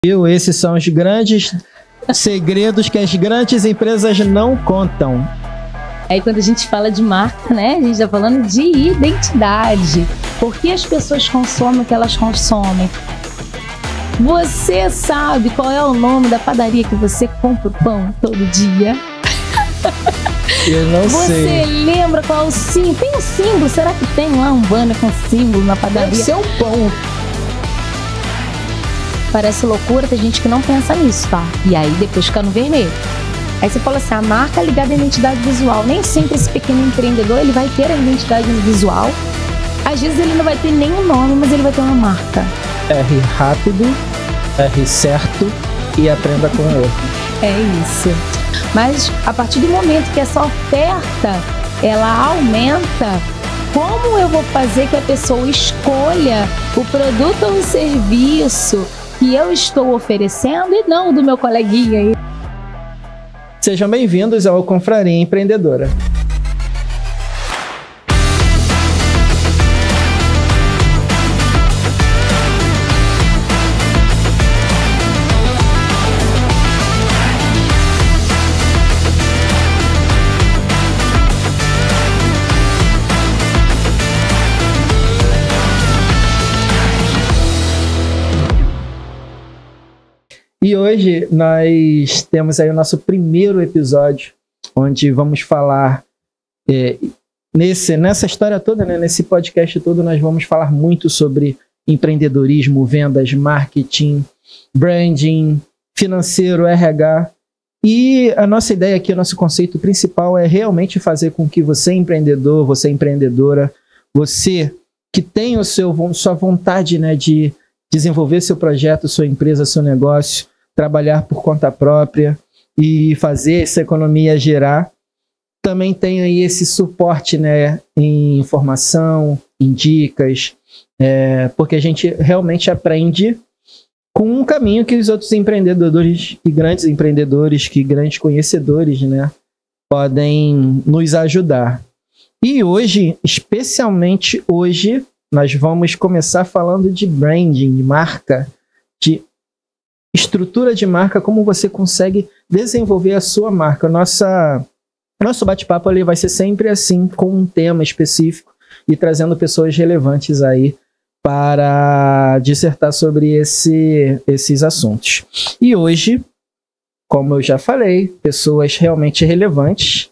Viu? Esses são os grandes segredos que as grandes empresas não contam. Aí quando a gente fala de marca, né, a gente está falando de identidade. Por que as pessoas consomem o que elas consomem? Você sabe qual é o nome da padaria que você compra o pão todo dia? Eu não sei. Você lembra qual é o símbolo? Tem um símbolo? Será que tem lá um banner com símbolo na padaria? Deve ser um pão. Parece loucura, tem gente que não pensa nisso, tá? E aí depois fica no vermelho. Aí você fala assim, a marca é ligada à identidade visual. Nem sempre esse pequeno empreendedor, ele vai ter a identidade visual. Às vezes ele não vai ter nenhum nome, mas ele vai ter uma marca. R rápido, R certo e aprenda com o outro. É isso. Mas a partir do momento que essa oferta, ela aumenta, como eu vou fazer que a pessoa escolha o produto ou o serviço que eu estou oferecendo e não do meu coleguinha aí? Sejam bem-vindos ao Confraria Empreendedora. E hoje nós temos aí o nosso primeiro episódio, onde vamos falar, nessa história toda, né, nesse podcast todo, nós vamos falar muito sobre empreendedorismo, vendas, marketing, branding, financeiro, RH. E a nossa ideia aqui, o nosso conceito principal é realmente fazer com que você, empreendedor, você, empreendedora, você que tem sua vontade, né, de desenvolver seu projeto, sua empresa, seu negócio, trabalhar por conta própria e fazer essa economia girar, também tem aí esse suporte, né, em informação, em dicas, porque a gente realmente aprende com um caminho que os outros empreendedores, que grandes conhecedores, né, podem nos ajudar. E hoje, especialmente hoje, nós vamos começar falando de branding, de marca, de estrutura de marca, como você consegue desenvolver a sua marca. Nosso bate-papo ali vai ser sempre assim, com um tema específico e trazendo pessoas relevantes aí para dissertar sobre esses assuntos. E hoje, como eu já falei, pessoas realmente relevantes.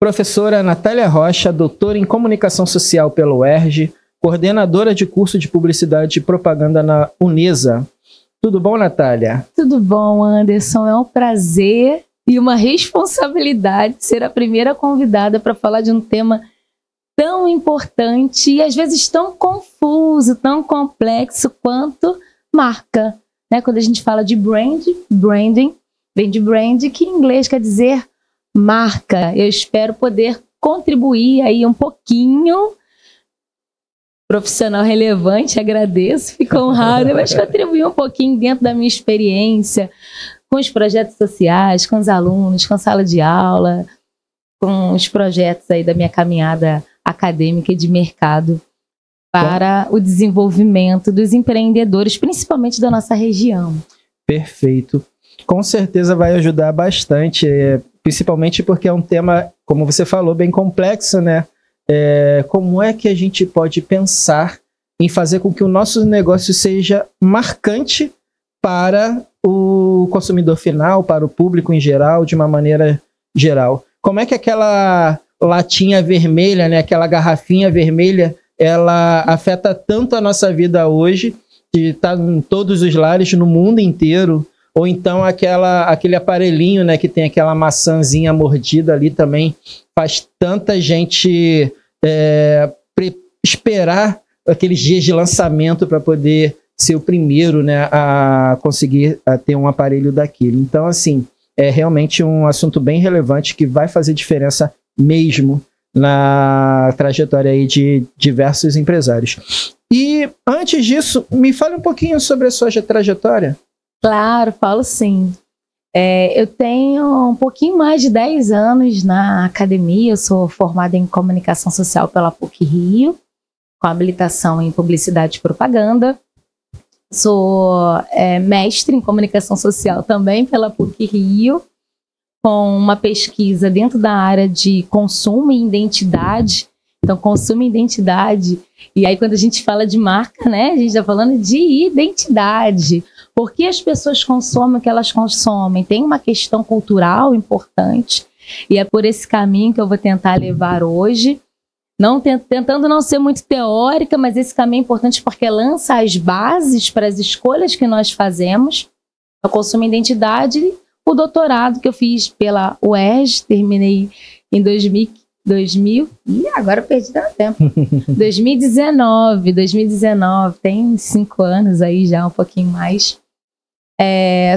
Professora Natália Rocha, doutora em Comunicação Social pela UERJ, coordenadora de curso de Publicidade e Propaganda na Unesa. Tudo bom, Natália? Tudo bom, Anderson. É um prazer e uma responsabilidade ser a primeira convidada para falar de um tema tão importante e às vezes tão confuso, tão complexo quanto marca, né? Quando a gente fala de branding, vem de brand, que em inglês quer dizer marca. Eu espero poder contribuir aí um pouquinho. Profissional relevante, agradeço, fico honrada, mas contribuir um pouquinho dentro da minha experiência, com os projetos sociais, com os alunos, com a sala de aula, com os projetos aí da minha caminhada acadêmica e de mercado para o desenvolvimento dos empreendedores, principalmente da nossa região. Perfeito. Com certeza vai ajudar bastante, principalmente porque é um tema, como você falou, bem complexo, né? Como é que a gente pode pensar em fazer com que o nosso negócio seja marcante para o consumidor final, para o público em geral, de uma maneira geral? Como é que aquela latinha vermelha, né, aquela garrafinha vermelha, ela afeta tanto a nossa vida hoje, que está em todos os lares no mundo inteiro, ou então aquele aparelhinho, né, que tem aquela maçãzinha mordida ali também, faz tanta gente esperar aqueles dias de lançamento para poder ser o primeiro, né, a conseguir ter um aparelho daquele. Então, assim, é realmente um assunto bem relevante que vai fazer diferença mesmo na trajetória aí de diversos empresários. E, antes disso, me fale um pouquinho sobre a sua trajetória. Claro, falo sim. Eu tenho um pouquinho mais de 10 anos na academia, eu sou formada em Comunicação Social pela PUC Rio, com habilitação em Publicidade e Propaganda. Sou mestre em comunicação social também pela PUC-Rio, com uma pesquisa dentro da área de consumo e identidade. Então, consumo e identidade. E aí, quando a gente fala de marca, né, a gente está falando de identidade. Por que as pessoas consomem o que elas consomem? Tem uma questão cultural importante. E é por esse caminho que eu vou tentar levar hoje. Tentando não ser muito teórica, mas esse caminho é importante porque lança as bases para as escolhas que nós fazemos. Eu consumo identidade, o doutorado que eu fiz pela UERJ, terminei em 2000, e agora eu perdi tanto tempo. 2019, tem 5 anos aí já, um pouquinho mais.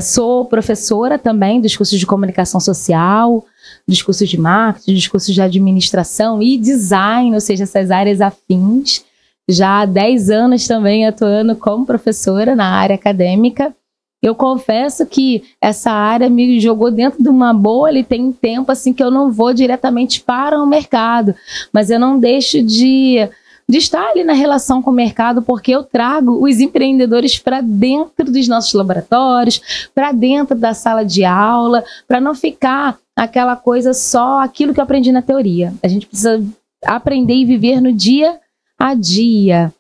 Sou professora também dos cursos de comunicação social, dos cursos de marketing, dos cursos de administração e design, ou seja, essas áreas afins. Já há 10 anos também atuando como professora na área acadêmica. Eu confesso que essa área me jogou dentro de uma bolha e tem tempo assim que eu não vou diretamente para o mercado, mas eu não deixo de estar ali na relação com o mercado, porque eu trago os empreendedores para dentro dos nossos laboratórios, para dentro da sala de aula, para não ficar aquela coisa só aquilo que eu aprendi na teoria. A gente precisa aprender e viver no dia a dia.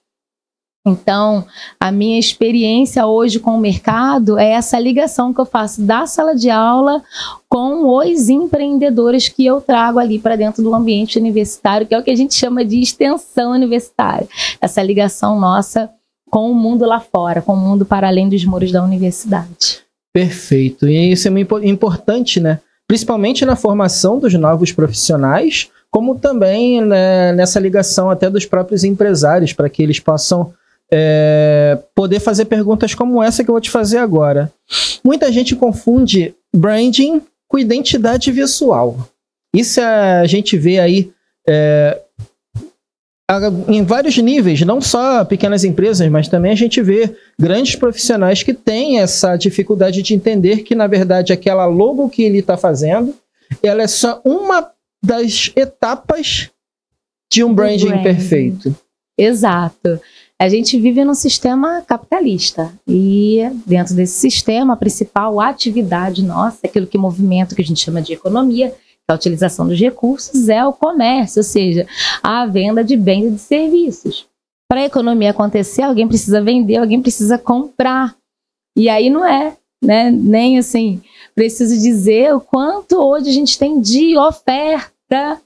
Então, a minha experiência hoje com o mercado é essa ligação que eu faço da sala de aula com os empreendedores que eu trago ali para dentro do ambiente universitário, que é o que a gente chama de extensão universitária. Essa ligação nossa com o mundo lá fora, com o mundo para além dos muros da universidade. Perfeito. E isso é muito importante, né? Principalmente na formação dos novos profissionais, como também, né, nessa ligação até dos próprios empresários, para que eles possam poder fazer perguntas como essa que eu vou te fazer agora. Muita gente confunde branding com identidade visual. Isso a gente vê aí em vários níveis, não só pequenas empresas, mas também a gente vê grandes profissionais que têm essa dificuldade de entender que, na verdade, aquela logo que ele está fazendo, ela é só uma das etapas de um branding perfeito. Exato. A gente vive num sistema capitalista e dentro desse sistema a principal atividade nossa, aquilo que movimenta, que a gente chama de economia, a utilização dos recursos, é o comércio, ou seja, a venda de bens e de serviços. Para a economia acontecer, alguém precisa vender, alguém precisa comprar. E aí não é, né? Nem assim, preciso dizer o quanto hoje a gente tem de oferta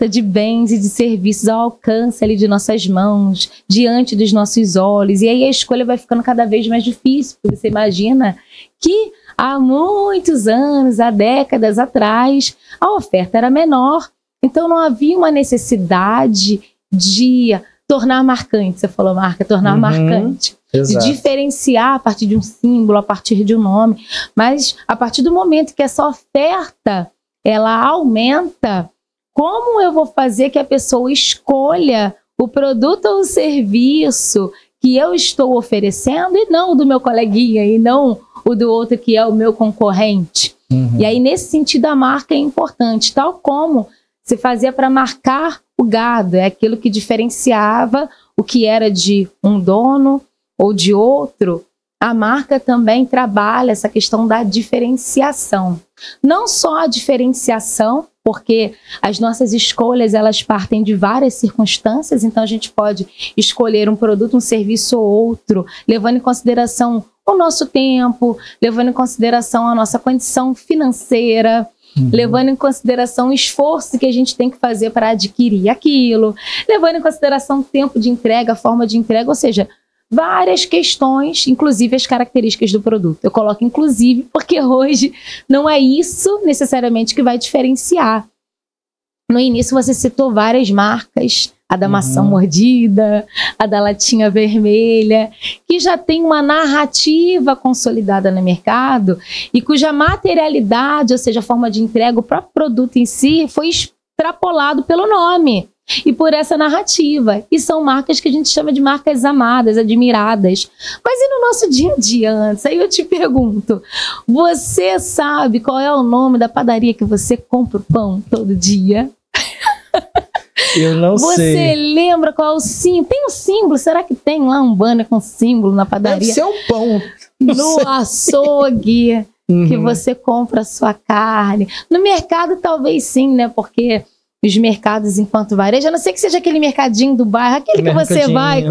de bens e de serviços ao alcance ali de nossas mãos, diante dos nossos olhos. E aí a escolha vai ficando cada vez mais difícil, porque você imagina que há muitos anos, há décadas atrás, a oferta era menor, então não havia uma necessidade de tornar marcante, você falou marca, tornar marcante, exato, de diferenciar a partir de um símbolo, a partir de um nome, mas a partir do momento que essa oferta, ela aumenta, como eu vou fazer que a pessoa escolha o produto ou o serviço que eu estou oferecendo e não o do meu coleguinha, e não o do outro que é o meu concorrente? E aí, nesse sentido, a marca é importante, tal como se fazia para marcar o gado, é aquilo que diferenciava o que era de um dono ou de outro. A marca também trabalha essa questão da diferenciação. Não só a diferenciação, porque as nossas escolhas, elas partem de várias circunstâncias, então a gente pode escolher um produto, um serviço ou outro, levando em consideração o nosso tempo, levando em consideração a nossa condição financeira, levando em consideração o esforço que a gente tem que fazer para adquirir aquilo, levando em consideração o tempo de entrega, a forma de entrega, ou seja, várias questões, inclusive as características do produto. Eu coloco inclusive porque hoje não é isso necessariamente que vai diferenciar. No início você citou várias marcas, a da maçã mordida, a da latinha vermelha, que já tem uma narrativa consolidada no mercado e cuja materialidade, ou seja, a forma de entrega, o próprio produto em si, foi extrapolado pelo nome e por essa narrativa. E são marcas que a gente chama de marcas amadas, admiradas. Mas e no nosso dia a dia, antes? Aí eu te pergunto, você sabe qual é o nome da padaria que você compra o pão todo dia? Eu não sei. Você lembra qual é o símbolo? Tem um símbolo? Será que tem lá um banner com símbolo na padaria? Deve ser um pão. No açougue que você compra a sua carne. No mercado talvez sim, né? Porque os mercados enquanto varejo, a não ser que seja aquele mercadinho do bairro, aquele que você vai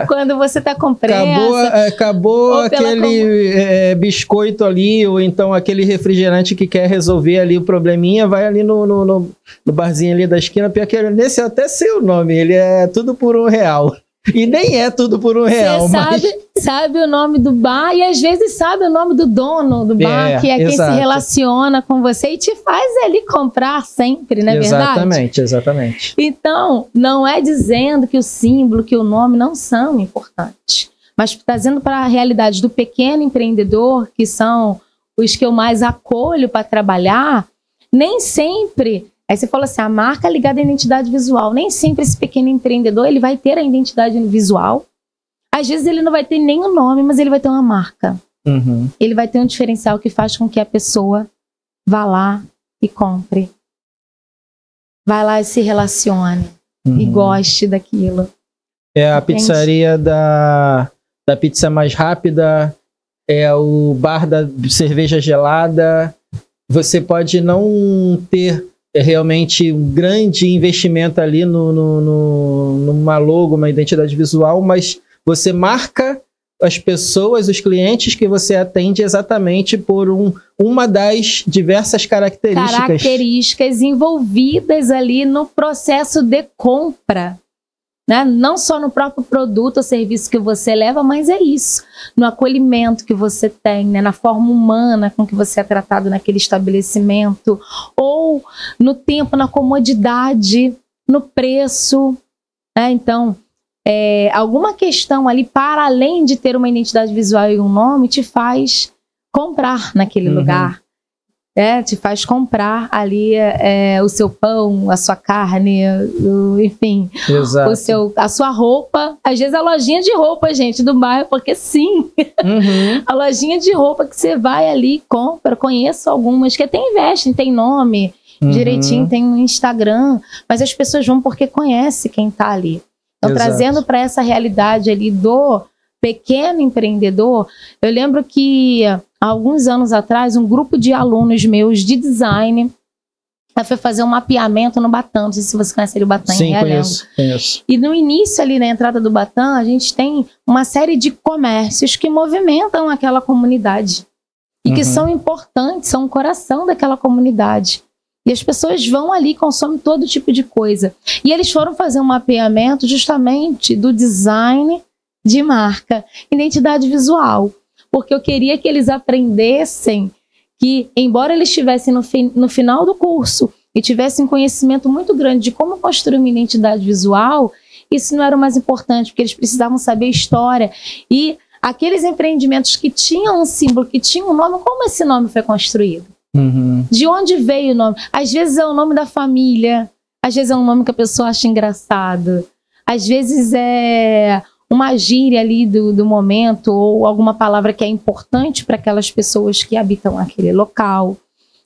quando você está com pressa. Acabou aquele biscoito ali, ou então aquele refrigerante que quer resolver ali o probleminha, vai ali no barzinho ali da esquina, porque nesse até sei o nome, ele é tudo por R$1. E nem é tudo por R$1. Você sabe o nome do bar e às vezes sabe o nome do dono do bar, que quem se relaciona com você e te faz ali comprar sempre, não é verdade? Exatamente. Então, não é dizendo que o símbolo, que o nome não são importantes, mas trazendo para a realidade do pequeno empreendedor, que são os que eu mais acolho para trabalhar, nem sempre... Aí você falou assim, a marca ligada à identidade visual. Nem sempre esse pequeno empreendedor ele vai ter a identidade visual. Às vezes ele não vai ter nem o nome, mas ele vai ter uma marca. Ele vai ter um diferencial que faz com que a pessoa vá lá e compre. Vai lá e se relacione. E goste daquilo. É a pizzaria da pizza mais rápida, é o bar da cerveja gelada. Você pode não ter... realmente um grande investimento ali numa logo, uma identidade visual, mas você marca as pessoas, os clientes que você atende exatamente por uma das diversas características envolvidas ali no processo de compra. Né? Não só no próprio produto ou serviço que você leva, mas é isso. No acolhimento que você tem, né? Na forma humana com que você é tratado naquele estabelecimento, ou no tempo, na comodidade, no preço. Né? Então, alguma questão ali, para além de ter uma identidade visual e um nome, te faz comprar naquele lugar. Te faz comprar ali o seu pão, a sua carne, enfim, a sua roupa. Às vezes a lojinha de roupa, gente, do bairro, porque sim, a lojinha de roupa que você vai ali e compra. Conheço algumas que até investem, tem nome direitinho, tem um Instagram, mas as pessoas vão porque conhecem quem está ali. Então, trazendo para essa realidade ali do pequeno empreendedor, eu lembro que há alguns anos atrás, um grupo de alunos meus de design foi fazer um mapeamento no Batã. Não sei se você conhece ali o Batã. Sim, conheço. E no início ali, na entrada do Batã, a gente tem uma série de comércios que movimentam aquela comunidade. E que são importantes, são o coração daquela comunidade. E as pessoas vão ali e consomem todo tipo de coisa. E eles foram fazer um mapeamento justamente do design de marca, identidade visual. Porque eu queria que eles aprendessem que, embora eles estivessem no final do curso e tivessem conhecimento muito grande de como construir uma identidade visual, isso não era o mais importante, porque eles precisavam saber história. E aqueles empreendimentos que tinham um símbolo, que tinham um nome, como esse nome foi construído? De onde veio o nome? Às vezes é o nome da família, às vezes é um nome que a pessoa acha engraçado, às vezes é uma gíria ali do momento, ou alguma palavra que é importante para aquelas pessoas que habitam aquele local.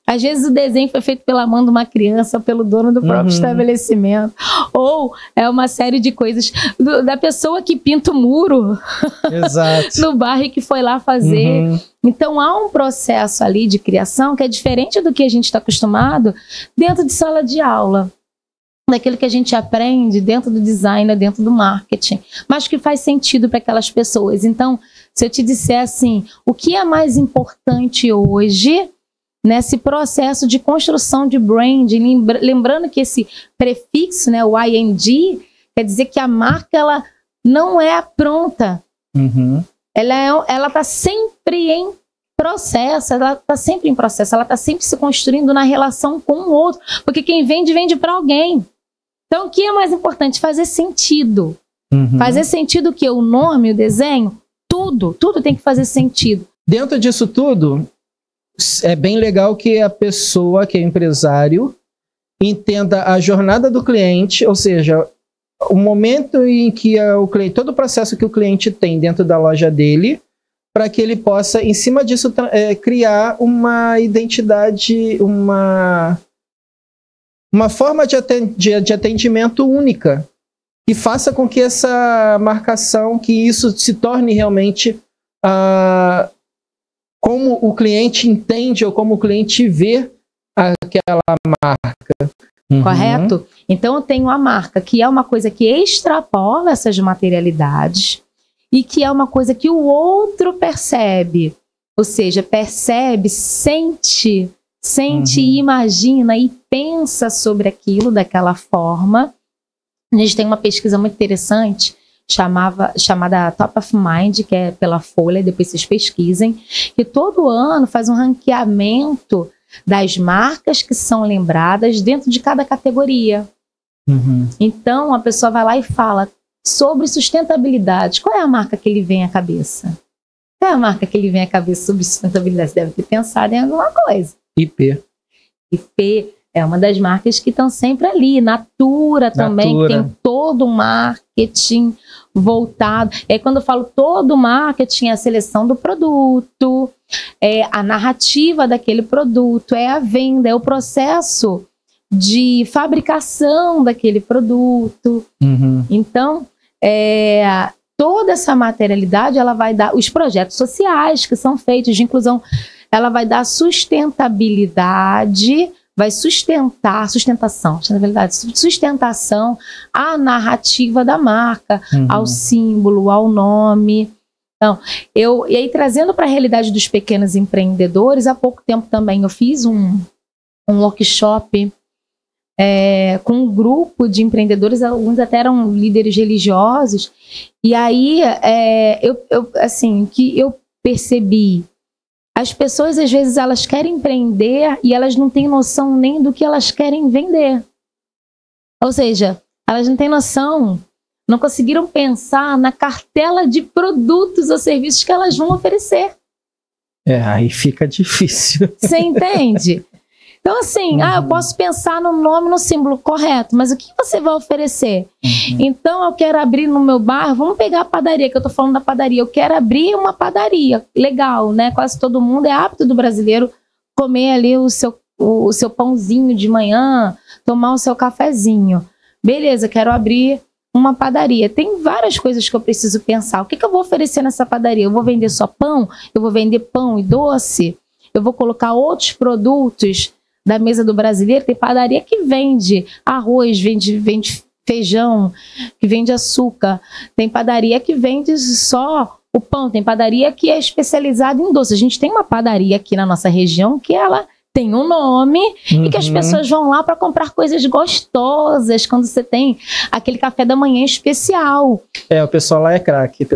Às vezes o desenho foi feito pela mão de uma criança, pelo dono do próprio estabelecimento. Ou é uma série de coisas da pessoa que pinta o muro no bairro que foi lá fazer. Então há um processo ali de criação que é diferente do que a gente está acostumado dentro de sala de aula. Daquilo que a gente aprende dentro do design, dentro do marketing, mas que faz sentido para aquelas pessoas. Então, se eu te disser assim, o que é mais importante hoje nesse processo de construção de branding, lembrando que esse prefixo, né, o ING, quer dizer que a marca ela não é pronta. Ela está sempre em processo, ela está sempre se construindo na relação com o outro, porque quem vende, vende para alguém. Então, o que é mais importante? Fazer sentido. Fazer sentido que o nome, o desenho, tudo tem que fazer sentido. Dentro disso tudo, é bem legal que a pessoa, que é empresário, entenda a jornada do cliente, ou seja, o momento em que o cliente, todo o processo que o cliente tem dentro da loja dele, para que ele possa, em cima disso, criar uma identidade, uma forma de atendimento única, que faça com que essa marcação, que isso se torne realmente como o cliente entende ou como o cliente vê aquela marca. Correto? Então eu tenho a marca, que é uma coisa que extrapola essas materialidades e que é uma coisa que o outro percebe. Ou seja, percebe, sente, imagina e pensa sobre aquilo daquela forma. A gente tem uma pesquisa muito interessante chamada Top of Mind, que é pela Folha, depois vocês pesquisem, que todo ano faz um ranqueamento das marcas que são lembradas dentro de cada categoria. Então a pessoa vai lá e fala sobre sustentabilidade. Qual é a marca que lhe vem à cabeça? Qual é a marca que lhe vem à cabeça sobre sustentabilidade? Você deve ter pensado em alguma coisa. IP é uma das marcas que estão sempre ali. Natura também, que tem todo um marketing voltado. Quando eu falo todo o marketing, é a seleção do produto, é a narrativa daquele produto, é a venda, é o processo de fabricação daquele produto. Então, toda essa materialidade, ela vai dar os projetos sociais que são feitos de inclusão, ela vai dar sustentabilidade, vai sustentação à narrativa da marca, ao símbolo, ao nome. Então, e aí trazendo para a realidade dos pequenos empreendedores, há pouco tempo também eu fiz um workshop com um grupo de empreendedores, alguns até eram líderes religiosos, e aí que eu percebi, as pessoas às vezes elas querem empreender e elas não têm noção nem do que elas querem vender. Ou seja, elas não têm noção, não conseguiram pensar na cartela de produtos ou serviços que elas vão oferecer. Aí fica difícil. Você entende? Então, assim, eu posso pensar no nome, no símbolo correto, mas o que você vai oferecer? Então, eu quero abrir no meu bairro, vamos pegar a padaria, que eu tô falando da padaria, eu quero abrir uma padaria, legal, né? Quase todo mundo é hábito do brasileiro comer ali o seu pãozinho de manhã, tomar o seu cafezinho. Beleza, quero abrir uma padaria. Tem várias coisas que eu preciso pensar. O que eu vou oferecer nessa padaria? Eu vou vender só pão? Eu vou vender pão e doce? Eu vou colocar outros produtos da mesa do brasileiro? Tem padaria que vende arroz, vende feijão, que vende açúcar. Tem padaria que vende só o pão. Tem padaria que é especializada em doce. A gente tem uma padaria aqui na nossa região que ela tem um nome e que as pessoas vão lá para comprar coisas gostosas quando você tem aquele café da manhã especial. O pessoal lá é craque.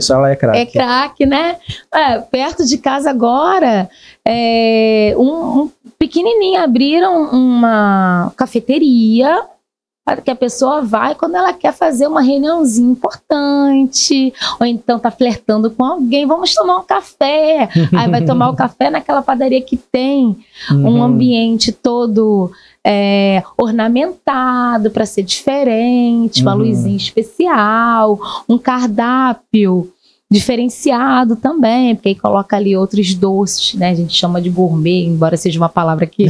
É craque, né? Perto de casa agora, um pequenininho abriram uma cafeteria para que a pessoa vai quando ela quer fazer uma reuniãozinha importante, ou então tá flertando com alguém, vamos tomar um café. Aí vai tomar o café naquela padaria que tem um ambiente todo ornamentado para ser diferente, uma luzinha especial, um cardápio diferenciado também, porque aí coloca ali outros doces, né? A gente chama de gourmet, embora seja uma palavra que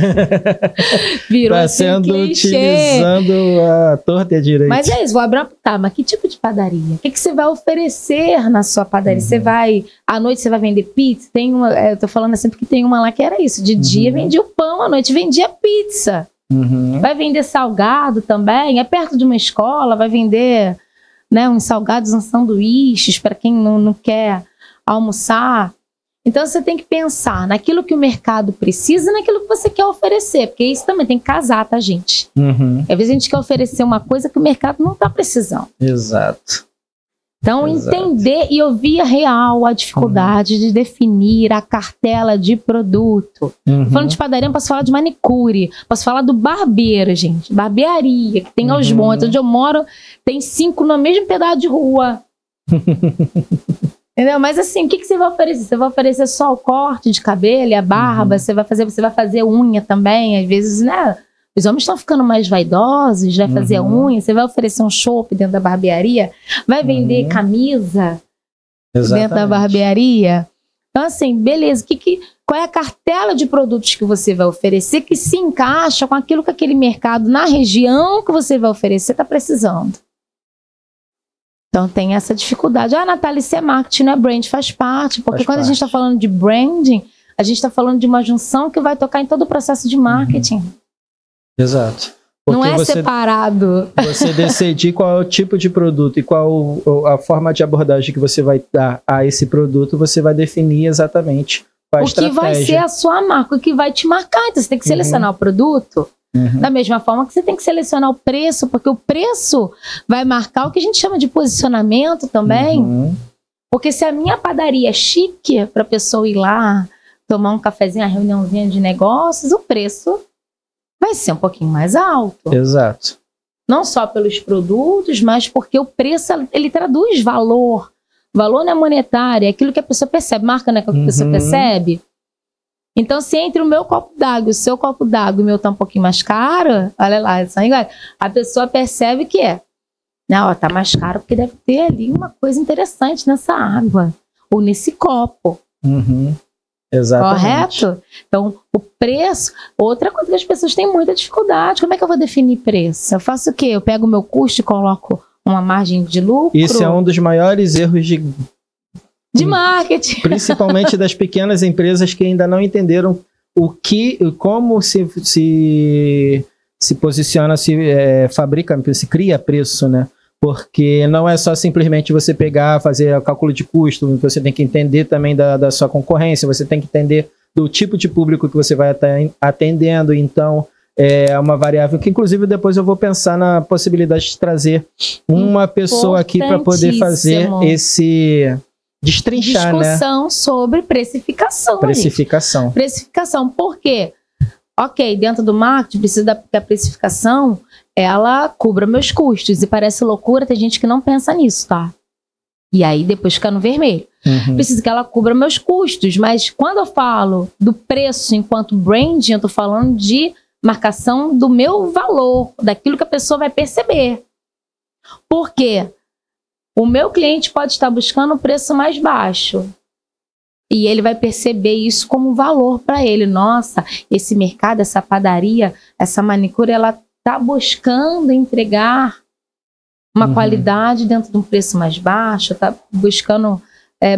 virou tá assim, sendo clichê. Utilizando a torta direita. Mas é isso, vou abrir mas que tipo de padaria? O que você vai oferecer na sua padaria? Você vai, à noite você vai vender pizza? Tem uma, eu tô falando assim porque tem uma lá que era isso, de dia vendia o pão, à noite vendia pizza. Vai vender salgado também, é perto de uma escola, vai vender, né, uns salgados, uns sanduíches para quem não quer almoçar. Então você tem que pensar naquilo que o mercado precisa e naquilo que você quer oferecer, porque isso também tem que casar, tá, gente? Às vezes a gente quer oferecer uma coisa que o mercado não está precisando. Exato. Então, entender e ouvir a real, a dificuldade de definir a cartela de produto. Falando de padaria, posso falar de manicure, posso falar do barbeiro, gente. Barbearia, que tem aos montes. Onde eu moro, tem 5 no mesmo pedaço de rua. Entendeu? Mas assim, o que você vai oferecer? Você vai oferecer só o corte de cabelo e a barba? Você vai fazer unha também? Às vezes, né? Os homens estão ficando mais vaidosos, vai fazer unha, você vai oferecer um chopp dentro da barbearia, vai vender camisa dentro da barbearia. Então, assim, beleza, qual é a cartela de produtos que você vai oferecer que se encaixa com aquilo que aquele mercado na região que você vai oferecer está precisando? Então, tem essa dificuldade. Natália, isso é marketing, não é brand, faz parte. Porque quando a gente está falando de branding, a gente está falando de uma junção que vai tocar em todo o processo de marketing. Exato. Porque não é separado. Você decidir qual é o tipo de produto e qual a forma de abordagem que você vai dar a esse produto, você vai definir exatamente qual a estratégia. O que vai ser a sua marca, o que vai te marcar. Então, você tem que selecionar o produto da mesma forma que você tem que selecionar o preço, porque o preço vai marcar o que a gente chama de posicionamento também. Porque se a minha padaria é chique para a pessoa ir lá, tomar um cafezinho, uma reuniãozinha de negócios, o preço vai ser um pouquinho mais alto. Exato. Não só pelos produtos, mas porque o preço, ele traduz valor. Valor não é monetário, é aquilo que a pessoa percebe. Marca não é aquilo que a pessoa percebe. Então, se entre o meu copo d'água e o seu copo d'água e o meu tá um pouquinho mais caro, olha lá, a pessoa percebe que não, tá mais caro porque deve ter ali uma coisa interessante nessa água. Ou nesse copo. Exatamente. Correto? Então, o preço, outra coisa que as pessoas têm muita dificuldade. Como é que eu vou definir preço? Eu faço o quê? Eu pego o meu custo e coloco uma margem de lucro? Isso é um dos maiores erros de marketing. Principalmente das pequenas empresas que ainda não entenderam como se posiciona, se fabrica, se cria preço, né? Porque não é só simplesmente você pegar, fazer o cálculo de custo, você tem que entender também da sua concorrência, você tem que entender do tipo de público que você vai estar atendendo. Então, é uma variável que, inclusive, depois eu vou pensar na possibilidade de trazer uma pessoa aqui para poder fazer esse destrinchar, discussão, né? Sobre precificação. Precificação. Gente. Precificação. Por quê? Ok, dentro do marketing precisa que a precificação ela cubra meus custos. E parece loucura, tem gente que não pensa nisso, tá? E aí depois fica no vermelho. Precisa que ela cubra meus custos. Mas quando eu falo do preço enquanto branding, eu tô falando de marcação do meu valor, daquilo que a pessoa vai perceber. Por quê? O meu cliente pode estar buscando um preço mais baixo. E ele vai perceber isso como valor para ele. Nossa, esse mercado, essa padaria, essa manicure, ela está buscando entregar uma qualidade dentro de um preço mais baixo, está buscando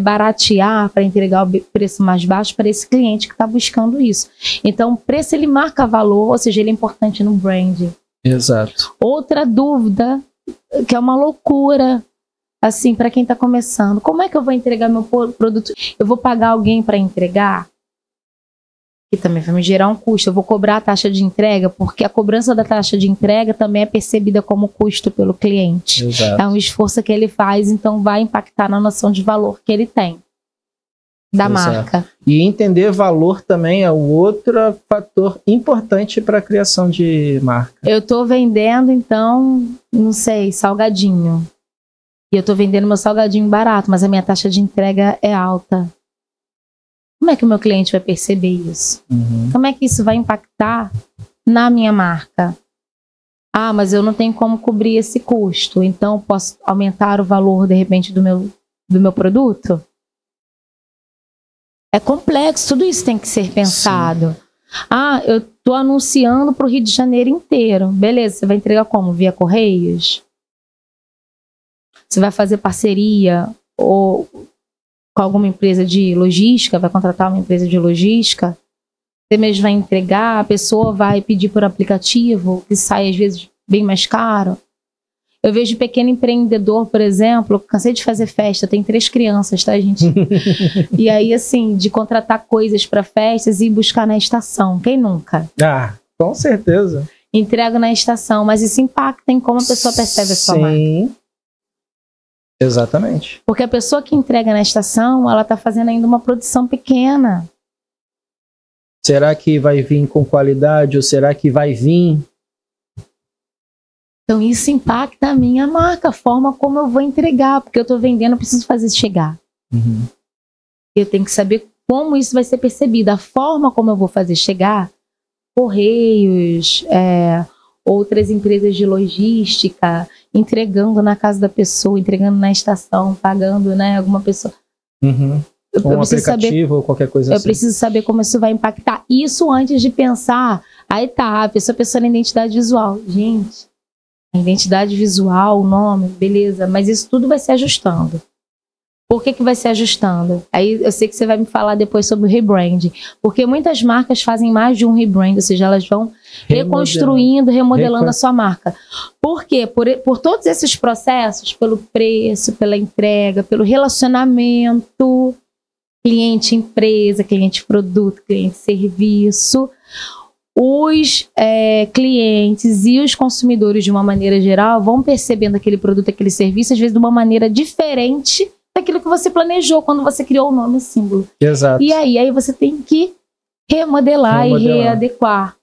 baratear para entregar o preço mais baixo para esse cliente que está buscando isso. Então, o preço ele marca valor, ou seja, ele é importante no branding. Exato. Outra dúvida, que é uma loucura, assim, para quem está começando. Como é que eu vou entregar meu produto? Eu vou pagar alguém para entregar? Que também vai me gerar um custo. Eu vou cobrar a taxa de entrega, porque a cobrança da taxa de entrega também é percebida como custo pelo cliente. Exato. É um esforço que ele faz, então vai impactar na noção de valor que ele tem da marca. E entender valor também é um outro fator importante para a criação de marca. Eu estou vendendo, então, não sei, salgadinho. E eu estou vendendo meu salgadinho barato, mas a minha taxa de entrega é alta. Como é que o meu cliente vai perceber isso? Como é que isso vai impactar na minha marca? Ah, mas eu não tenho como cobrir esse custo, então posso aumentar o valor, de repente, do meu produto? É complexo, tudo isso tem que ser pensado. Sim. Ah, eu estou anunciando para o Rio de Janeiro inteiro. Beleza, você vai entregar como? Via Correios? Você vai fazer parceria ou com alguma empresa de logística, vai contratar uma empresa de logística, você mesmo vai entregar, a pessoa vai pedir por aplicativo, que sai às vezes bem mais caro. Eu vejo pequeno empreendedor, por exemplo, cansei de fazer festa, tem 3 crianças, tá, gente? E aí, assim, de contratar coisas para festas e buscar na estação, quem nunca? Ah, com certeza. Entrego na estação, mas isso impacta em como a pessoa percebe a sua marca. Sim. Exatamente. Porque a pessoa que entrega na estação, ela está fazendo ainda uma produção pequena. Será que vai vir com qualidade ou será que vai vir? Então isso impacta a minha marca, a forma como eu vou entregar, porque eu estou vendendo, eu preciso fazer chegar. Eu tenho que saber como isso vai ser percebido, a forma como eu vou fazer chegar. Correios, outras empresas de logística, entregando na casa da pessoa, entregando na estação, pagando, né, alguma pessoa. Um aplicativo ou qualquer coisa assim. Eu preciso saber como isso vai impactar. Isso antes de pensar, aí tá, a pessoa pensando em identidade visual. Gente, a identidade visual, o nome, beleza, mas isso tudo vai se ajustando. Por que vai se ajustando? Aí eu sei que você vai me falar depois sobre o rebranding. Porque muitas marcas fazem mais de um rebrand, ou seja, elas vão reconstruindo, remodelando a sua marca. Por quê? Por todos esses processos, pelo preço, pela entrega, pelo relacionamento, cliente-empresa, cliente-produto, cliente-serviço, os clientes e os consumidores, de uma maneira geral, vão percebendo aquele produto, aquele serviço, às vezes de uma maneira diferente daquilo que você planejou quando você criou o nome e símbolo. Exato. E aí você tem que remodelar e readequar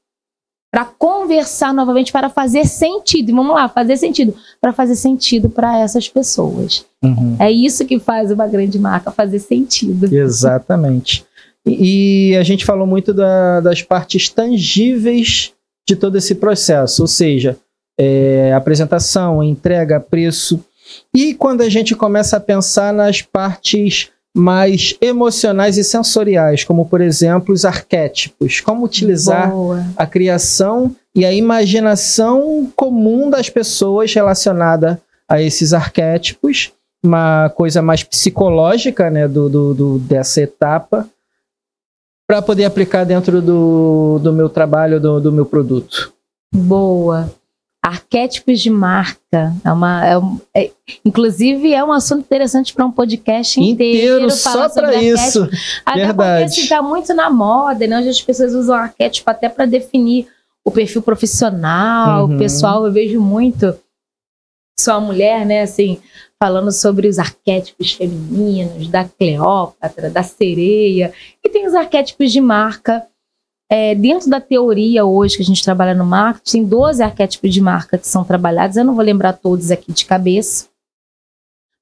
para conversar novamente, para fazer sentido. E vamos lá, fazer sentido. Para fazer sentido para essas pessoas. Uhum. É isso que faz uma grande marca, fazer sentido. Exatamente. E a gente falou muito das partes tangíveis de todo esse processo, ou seja, apresentação, entrega, preço. E quando a gente começa a pensar nas partes mais emocionais e sensoriais, como, por exemplo, os arquétipos, como utilizar a criação e a imaginação comum das pessoas relacionada a esses arquétipos, uma coisa mais psicológica, né, dessa etapa, para poder aplicar dentro do meu trabalho, do meu produto. Boa. Arquétipos de marca. Inclusive, é um assunto interessante para um podcast inteiro só para isso. Até Verdade. porque está muito na moda, né? Hoje as pessoas usam arquétipo até para definir o perfil profissional, o pessoal. Eu vejo muito só a mulher, né? Assim, falando sobre os arquétipos femininos, da Cleópatra, da sereia. E tem os arquétipos de marca. Dentro da teoria hoje que a gente trabalha no marketing, tem 12 arquétipos de marca que são trabalhados. Eu não vou lembrar todos aqui de cabeça.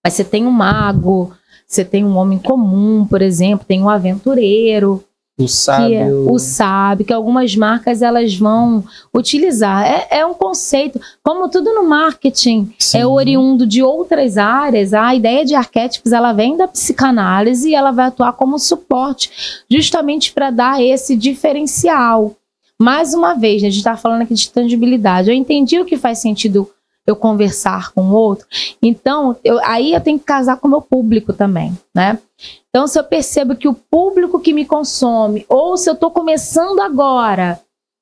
Mas você tem um mago, você tem um homem comum, por exemplo, tem um aventureiro. O sábio. O sábio, que algumas marcas elas vão utilizar. É um conceito, como tudo no marketing, é oriundo de outras áreas. A ideia de arquétipos, ela vem da psicanálise e ela vai atuar como suporte, justamente para dar esse diferencial. Mais uma vez, a gente está falando aqui de tangibilidade. Eu entendi o que faz sentido eu conversar com o outro. Então, aí eu tenho que casar com o meu público também, né? Então, se eu percebo que o público que me consome, ou se eu estou começando agora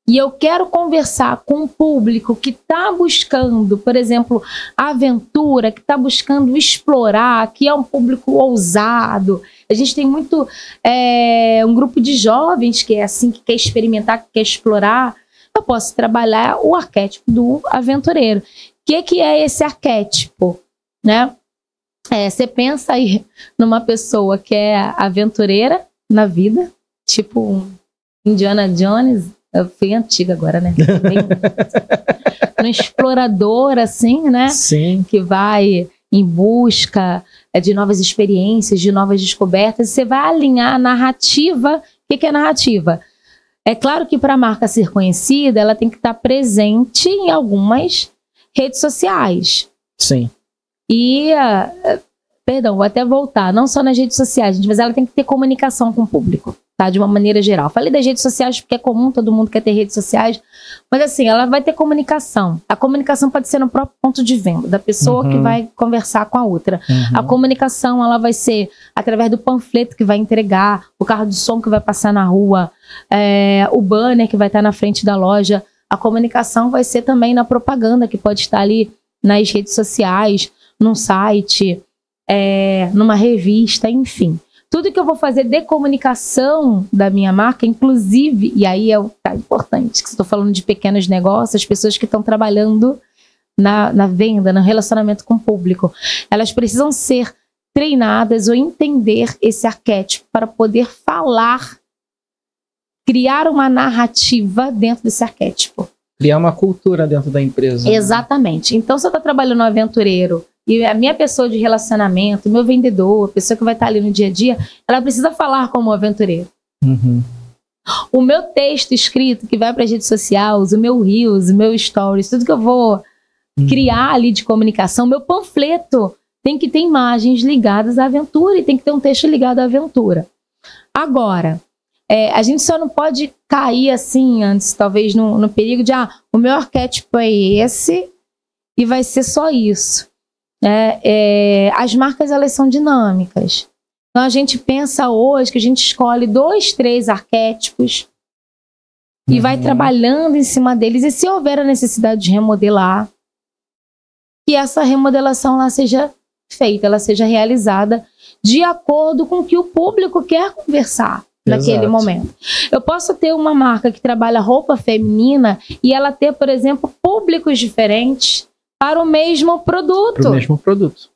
e eu quero conversar com um público que está buscando, por exemplo, aventura, que está buscando explorar, que é um público ousado. A gente tem muito um grupo de jovens que é assim, que quer experimentar, que quer explorar. Eu posso trabalhar o arquétipo do aventureiro. O que é esse arquétipo, né? Você pensa aí numa pessoa que é aventureira na vida, tipo um Indiana Jones. Eu fui antiga agora, né? Um explorador, assim, né? Sim. Que vai em busca de novas experiências, de novas descobertas. Você vai alinhar a narrativa. O que é narrativa? É claro que para a marca ser conhecida, ela tem que estar presente em algumas redes sociais. Sim. E, perdão, vou até voltar, não só nas redes sociais, gente, mas ela tem que ter comunicação com o público, tá? De uma maneira geral. Falei das redes sociais porque é comum, todo mundo quer ter redes sociais, mas assim, ela vai ter comunicação. A comunicação pode ser no próprio ponto de venda, da pessoa que vai conversar com a outra. A comunicação, ela vai ser através do panfleto que vai entregar, o carro de som que vai passar na rua, o banner que vai estar na frente da loja. A comunicação vai ser também na propaganda, que pode estar ali nas redes sociais, num site, numa revista, enfim. Tudo que eu vou fazer de comunicação da minha marca, inclusive, e aí tá importante, que estou falando de pequenos negócios, as pessoas que estão trabalhando na venda, no relacionamento com o público, elas precisam ser treinadas ou entender esse arquétipo para poder falar, criar uma narrativa dentro desse arquétipo. Criar uma cultura dentro da empresa. Exatamente. Né? Então, se eu estou trabalhando no aventureiro e a minha pessoa de relacionamento, meu vendedor, a pessoa que vai estar ali no dia a dia, ela precisa falar como aventureiro. O meu texto escrito que vai para as redes sociais, o meu Reels, o meu Stories, tudo que eu vou criar ali de comunicação, meu panfleto tem que ter imagens ligadas à aventura e tem que ter um texto ligado à aventura. Agora, a gente só não pode cair assim antes, talvez no perigo de o meu arquétipo é esse e vai ser só isso. As marcas, elas são dinâmicas. Então a gente pensa hoje que a gente escolhe 2, 3 arquétipos e vai trabalhando em cima deles, e se houver a necessidade de remodelar, que essa remodelação lá seja feita, ela seja realizada de acordo com o que o público quer conversar naquele momento. Eu posso ter uma marca que trabalha roupa feminina e ela ter, por exemplo, públicos diferentes para o mesmo produto. Para o mesmo produto.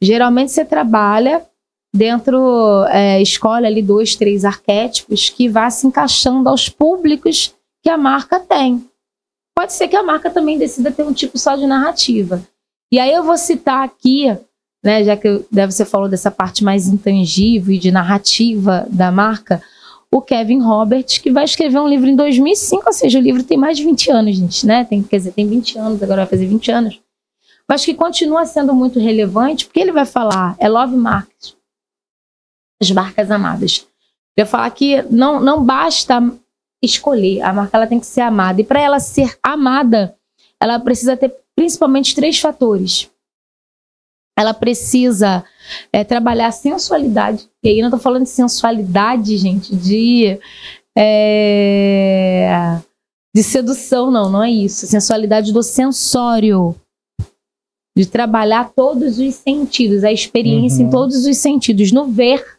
Geralmente você trabalha dentro, escolhe ali 2, 3 arquétipos que vá se encaixando aos públicos que a marca tem. Pode ser que a marca também decida ter um tipo só de narrativa. E aí eu vou citar aqui, né, já que você falou dessa parte mais intangível e de narrativa da marca, o Kevin Roberts, que vai escrever um livro em 2005, ou seja, o livro tem mais de 20 anos, gente, né? Tem 20 anos, agora vai fazer 20 anos. Mas que continua sendo muito relevante, porque ele vai falar, Love Marks, as marcas amadas. Ele vai falar que não basta escolher, a marca ela tem que ser amada. E para ela ser amada, ela precisa ter principalmente 3 fatores. Ela precisa trabalhar a sensualidade. E aí eu não estou falando de sensualidade, gente, de sedução, não é isso. Sensualidade do sensório. De trabalhar todos os sentidos, a experiência em todos os sentidos. No ver.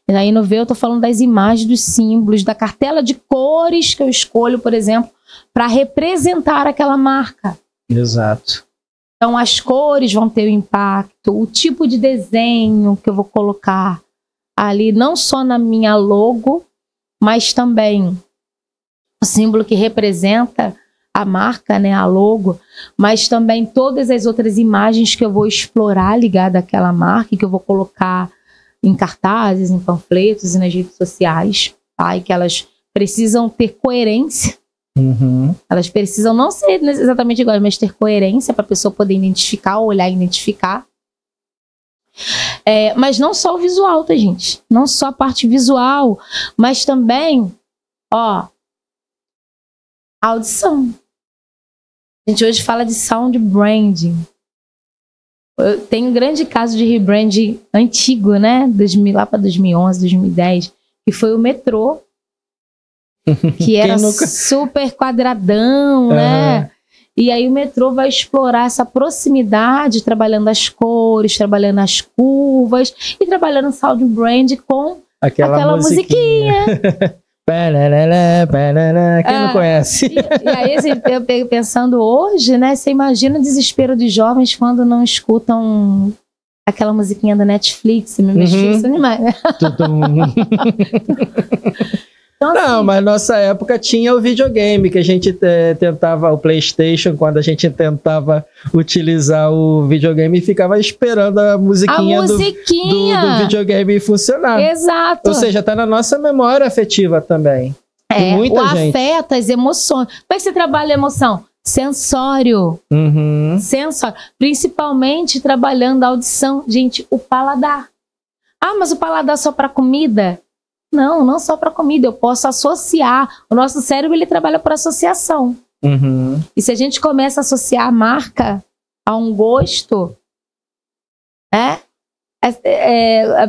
E aí no ver eu estou falando das imagens, dos símbolos, da cartela de cores que eu escolho, por exemplo, para representar aquela marca. Exato. Então as cores vão ter o impacto, o tipo de desenho que eu vou colocar ali, não só na minha logo, mas também o símbolo que representa a marca, né, a logo, mas também todas as outras imagens que eu vou explorar ligada àquela marca, que eu vou colocar em cartazes, em panfletos e nas redes sociais, tá? E que elas precisam ter coerência. Elas precisam não ser exatamente iguais, mas ter coerência para a pessoa poder identificar, olhar e identificar. Mas não só o visual, tá, gente? Não só a parte visual, mas também, a audição. A gente hoje fala de sound branding. Tem um grande caso de rebranding antigo, né? lá para 2011, 2010, que foi o metrô. Que era super quadradão, né? E aí o metrô vai explorar essa proximidade, trabalhando as cores, trabalhando as curvas e trabalhando o sound brand com aquela musiquinha. Quem não conhece? E aí, eu pensando hoje, né? Você imagina o desespero de jovens quando não escutam aquela musiquinha da Netflix, Netflix demais, né? Então, não, assim, mas nossa época tinha o videogame, que a gente tentava, o PlayStation, quando a gente tentava utilizar o videogame e ficava esperando a musiquinha do videogame funcionar. Exato. Ou seja, tá na nossa memória afetiva também. O afeto, as emoções. Como é que você trabalha a emoção? Sensório. Sensório. Principalmente trabalhando a audição. Gente, o paladar. Mas o paladar só para comida? Não só para comida, eu posso associar. O nosso cérebro, ele trabalha por associação. E se a gente começa a associar a marca a um gosto, a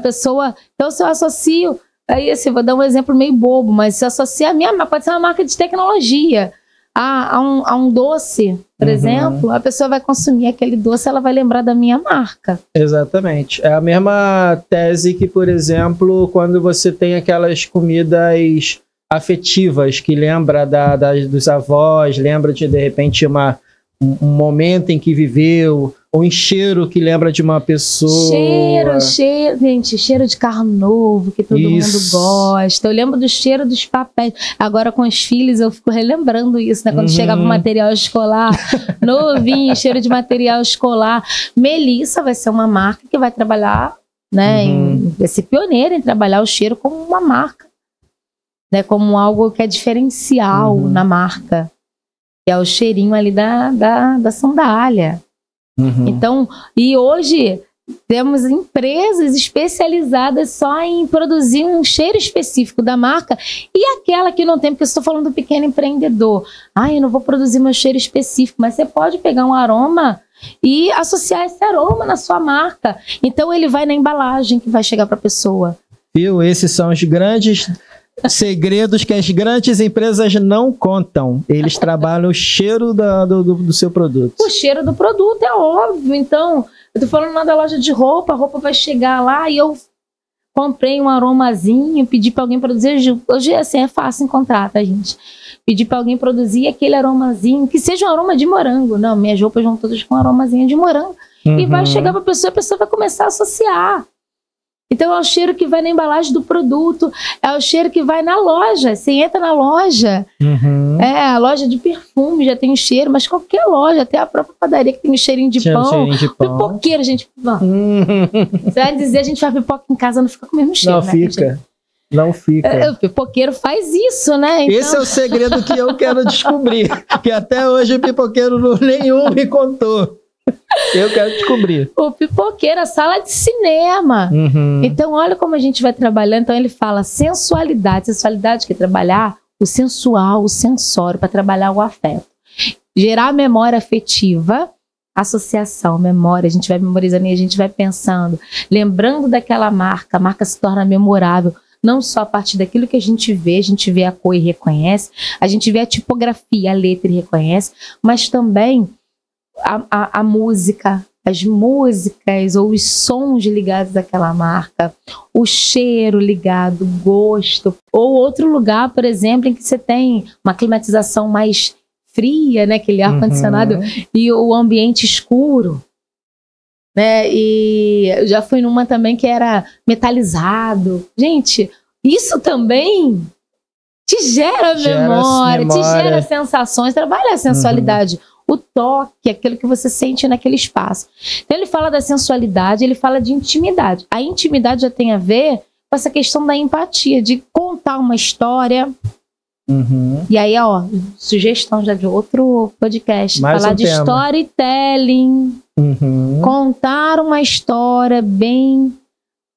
pessoa... Então, se eu associo... Aí, assim, vou dar um exemplo meio bobo, mas se eu associo a minha marca, pode ser uma marca de tecnologia, a um doce, por exemplo, a pessoa vai consumir aquele doce, ela vai lembrar da minha marca. Exatamente. É a mesma tese que, por exemplo, quando você tem aquelas comidas afetivas que lembra dos avós, lembra de repente um momento em que viveu, ou um cheiro que lembra de uma pessoa. Cheiro, gente, cheiro de carro novo, que todo mundo gosta. Eu lembro do cheiro dos papéis. Agora com os filhos eu fico relembrando isso, né? Quando chegava o material escolar, novinho, cheiro de material escolar. Melissa vai ser uma marca que vai trabalhar, né? Vai ser pioneira em trabalhar o cheiro como uma marca, né? Como algo que é diferencial na marca. Que é o cheirinho ali da sandália. Então, e hoje temos empresas especializadas só em produzir um cheiro específico da marca, e aquela que não tem, porque eu estou falando do pequeno empreendedor. Eu não vou produzir meu cheiro específico, mas você pode pegar um aroma e associar esse aroma na sua marca. Então ele vai na embalagem que vai chegar para a pessoa. Viu? Esses são os grandes segredos que as grandes empresas não contam. Eles trabalham o cheiro do seu produto. O cheiro do produto, é óbvio. Então, eu tô falando lá da loja de roupa, a roupa vai chegar lá e eu comprei um aromazinho, pedi para alguém produzir. Hoje, assim, é fácil encontrar, tá, gente? Pedi para alguém produzir aquele aromazinho, que seja um aroma de morango. Não, minhas roupas vão todas com um aromazinho de morango. E vai chegar para a pessoa vai começar a associar. Então, é o cheiro que vai na embalagem do produto, é o cheiro que vai na loja. Você entra na loja, a loja de perfume já tem um cheiro, mas qualquer loja, até a própria padaria que tem um cheirinho de pão. Pipoqueira, gente. Você vai dizer, a gente faz pipoca em casa, não fica com o mesmo cheiro, não, né? Fica. Não fica. O pipoqueiro faz isso, né? Então... Esse é o segredo que eu quero descobrir, que até hoje o pipoqueiro nenhum me contou. Eu quero descobrir. O pipoqueiro, a sala de cinema. Então, olha como a gente vai trabalhando. Então, ele fala sensualidade. Sensualidade que é trabalhar o sensual, o sensório, para trabalhar o afeto. Gerar memória afetiva, associação, memória. A gente vai memorizando e a gente vai pensando. Lembrando daquela marca. A marca se torna memorável. Não só a partir daquilo que a gente vê a cor e reconhece. A gente vê a tipografia, a letra e reconhece. Mas também... A música, as músicas ou os sons ligados àquela marca, o cheiro ligado, o gosto, ou outro lugar, por exemplo, em que você tem uma climatização mais fria, né, aquele ar-condicionado e o ambiente escuro, né, e eu já fui numa também que era metalizado. Gente, isso também te gera memória, te gera sensações, trabalha a sensualidade. O toque, aquilo que você sente naquele espaço. Então ele fala da sensualidade, ele fala de intimidade. A intimidade já tem a ver com essa questão da empatia, de contar uma história. E aí, sugestão já de outro podcast. Mais falar um de tema. Storytelling. Contar uma história bem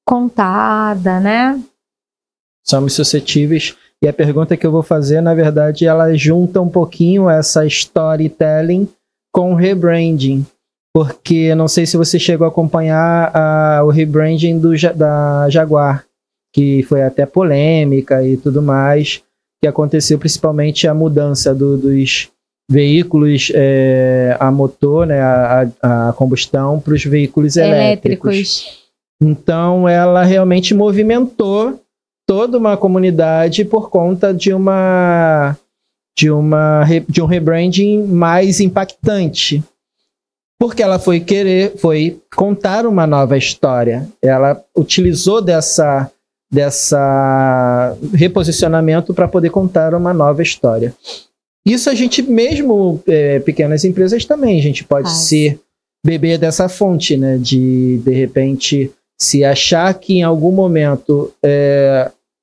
contada, né? Somos suscetíveis. E a pergunta que eu vou fazer, na verdade, ela junta um pouquinho essa storytelling com rebranding. Porque não sei se você chegou a acompanhar o rebranding da Jaguar, que foi até polêmica e tudo mais, que aconteceu principalmente a mudança dos veículos a motor, né, a combustão, para os veículos elétricos. Então, ela realmente movimentou toda uma comunidade por conta de um rebranding mais impactante. Porque ela foi contar uma nova história. Ela utilizou dessa reposicionamento para poder contar uma nova história. Isso a gente mesmo, pequenas empresas também, a gente pode beber dessa fonte, né? De repente, se achar que em algum momento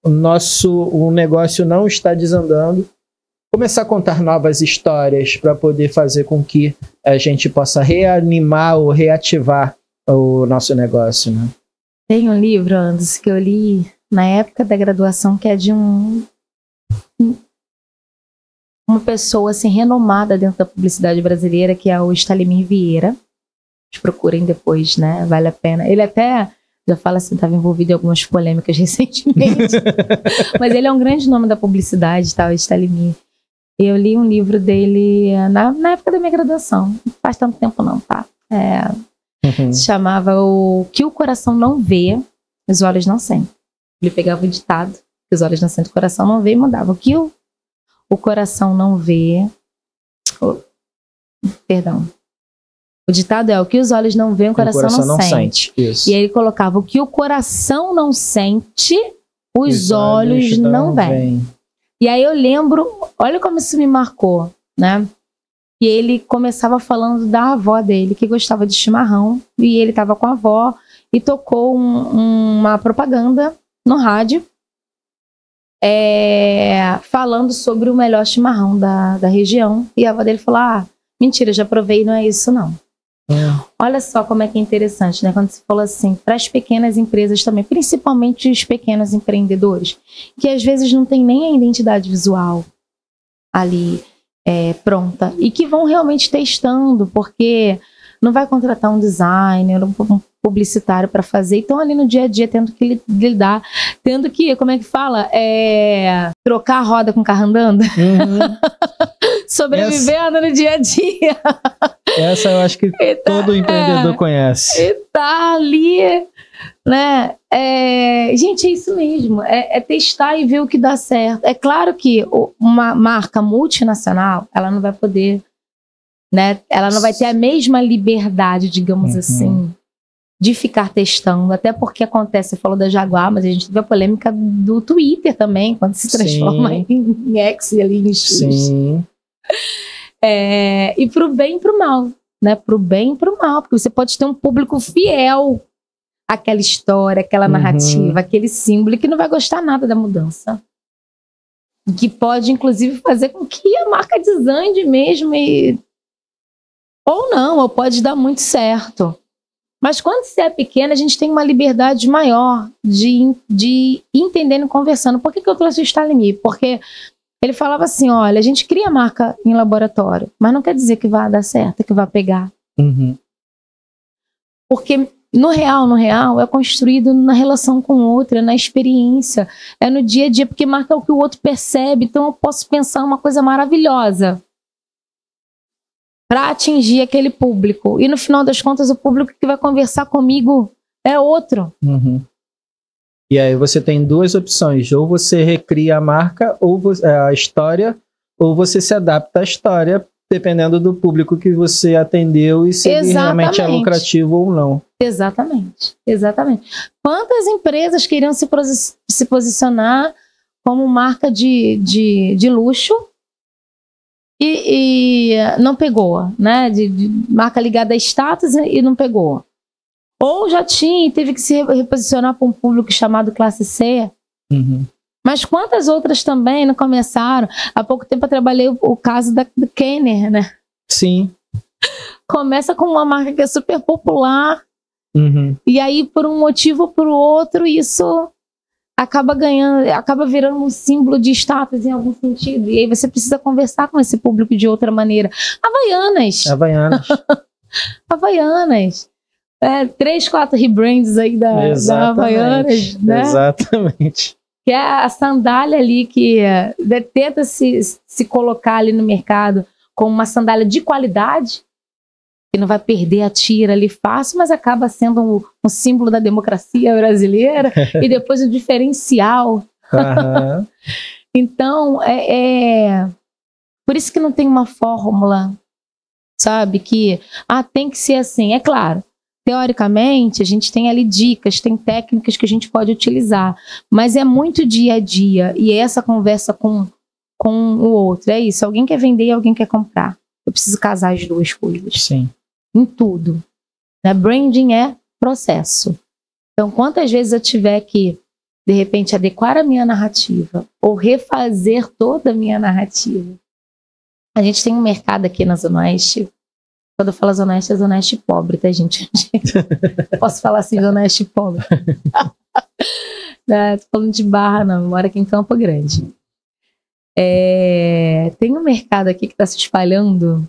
o negócio não está desandando, começar a contar novas histórias para poder fazer com que a gente possa reanimar ou reativar o nosso negócio, né? Tem um livro, Anderson, que eu li na época da graduação, que é de uma pessoa assim, renomada dentro da publicidade brasileira, que é o Stalimir Vieira. Procurem depois, né? Vale a pena. Ele até já fala assim, estava envolvido em algumas polêmicas recentemente. Mas ele é um grande nome da publicidade, tá? O Stalimir. Eu li um livro dele na época da minha graduação. Não faz tanto tempo não, tá? Se chamava O que o coração não vê, os olhos não sentem. Ele pegava o ditado, que os olhos não sentem, o coração não vê, e mandava. O que o coração não vê... Perdão. O ditado é: o que os olhos não veem, o coração não sente. Isso. E aí ele colocava: o que o coração não sente, os olhos não veem. E aí eu lembro, olha como isso me marcou, né? E ele começava falando da avó dele, que gostava de chimarrão, e ele estava com a avó e tocou uma propaganda no rádio, falando sobre o melhor chimarrão da região. E a avó dele falou: mentira, já provei, não é isso não. Olha só como é que é interessante, né? Quando você falou assim, para as pequenas empresas também, principalmente os pequenos empreendedores, que às vezes não tem nem a identidade visual ali pronta, e que vão realmente testando, porque não vai contratar um designer, um publicitário para fazer, então ali no dia a dia tendo que lidar, tendo que, como é que fala? Trocar a roda com o carro andando. Sobrevivendo no dia a dia. Essa eu acho que todo empreendedor conhece. E tá ali, né? Gente, é isso mesmo. É testar e ver o que dá certo. É claro que uma marca multinacional, ela não vai poder, né? Ela não vai ter a mesma liberdade, digamos assim, de ficar testando. Até porque acontece, você falou da Jaguar, mas a gente teve a polêmica do Twitter também, quando se transforma em X ali, em X. Sim. E pro bem e pro mal, né? Pro bem e pro mal, porque você pode ter um público fiel àquela história, àquela narrativa, aquele símbolo, que não vai gostar nada da mudança. Que pode, inclusive, fazer com que a marca desande mesmo, ou não, ou pode dar muito certo. Mas quando você é pequena, a gente tem uma liberdade maior de entendendo e conversando. Por que eu trouxe o Stalinir? Porque ele falava assim, olha, a gente cria marca em laboratório, mas não quer dizer que vai dar certo, que vai pegar. Porque no real, é construído na relação com o outro, é na experiência, é no dia a dia, porque marca o que o outro percebe. Então eu posso pensar uma coisa maravilhosa para atingir aquele público. E no final das contas, o público que vai conversar comigo é outro. E aí você tem duas opções. Ou você recria a marca, ou a história, ou você se adapta à história, dependendo do público que você atendeu e se ele realmente é lucrativo ou não. Exatamente. Quantas empresas queriam se posicionar como marca de luxo e não pegou, né? De marca ligada a status e não pegou. Ou já teve que se reposicionar para um público chamado classe C. Mas quantas outras também não começaram? Há pouco tempo eu trabalhei o caso do Kenner, né? Sim. Começa com uma marca que é super popular. E aí, por um motivo ou por outro, isso acaba virando um símbolo de status em algum sentido. E aí você precisa conversar com esse público de outra maneira. Havaianas. 3, 4 rebrands aí da Havaianas, né? Exatamente. Que é a sandália ali que tenta se colocar ali no mercado como uma sandália de qualidade, que não vai perder a tira ali fácil, mas acaba sendo um símbolo da democracia brasileira e depois o diferencial. Então, por isso que não tem uma fórmula, sabe? Que tem que ser assim. É claro, teoricamente, a gente tem ali dicas, tem técnicas que a gente pode utilizar, mas é muito dia a dia, e é essa conversa com o outro. É isso, alguém quer vender e alguém quer comprar. Eu preciso casar as duas coisas. Sim. Em tudo. Né? Branding é processo. Então, quantas vezes eu tiver que, de repente, adequar a minha narrativa ou refazer toda a minha narrativa. A gente tem um mercado aqui na Zona Oeste. Quando eu falo Zona Oeste, é Zona Oeste pobre, tá, gente? Posso falar assim, Zona Oeste pobre. Tô falando de Barra, não. Eu moro aqui em Campo Grande. Tem um mercado aqui que está se espalhando.